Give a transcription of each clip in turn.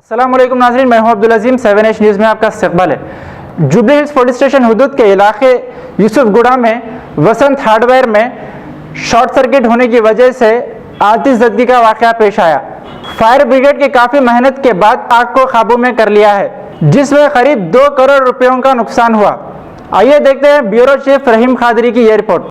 अस्सलामुअलैकुम नाज़रीन, मैं हूं अब्दुल अजीम। 7H न्यूज़ में आपका इस्तकबाल है। जुबली हिल्स पुलिस स्टेशन हुदूद के इलाके यूसुफगुड़ा में वसंत हार्डवेयर में शॉर्ट सर्किट होने की वजह से आतिशज़दगी का वाक़या पेश आया। फायर ब्रिगेड की काफ़ी मेहनत के बाद आग को काबू में कर लिया है, जिसमें करीब 2 करोड़ रुपयों का नुकसान हुआ। आइए देखते हैं ब्यूरो चीफ रहीम खादरी की ये रिपोर्ट।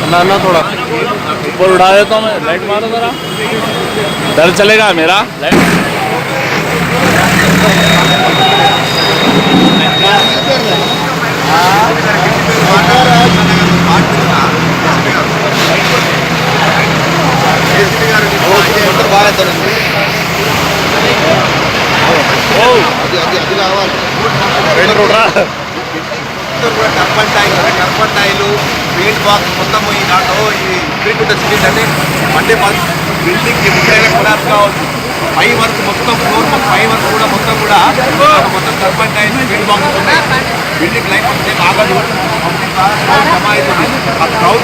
ना थोड़ा ऊपर उड़ा देता हूँ मैं। लाइट मारो जरा, डर चलेगा मेरा। టర్పంటైలు పెయింట్ బాక్స్ మొత్తం ఈ దాంట్లో ఈ ఇంప్రింట్ సిరీస్ అంటే అంటే బిల్డింగ్ ఎప్పుడైనా కొలాప్స్ కావచ్చు. పై వరకు మొత్తం ఫ్లోర్ పై వరకు కూడా మొత్తం టర్పంటైల్ పెయింట్ బాక్స్ ఉన్నాయి. బిల్డింగ్ లైఫ్ అంటే ఆగదు. జమ అవుతుంది. ఆ క్రౌడ్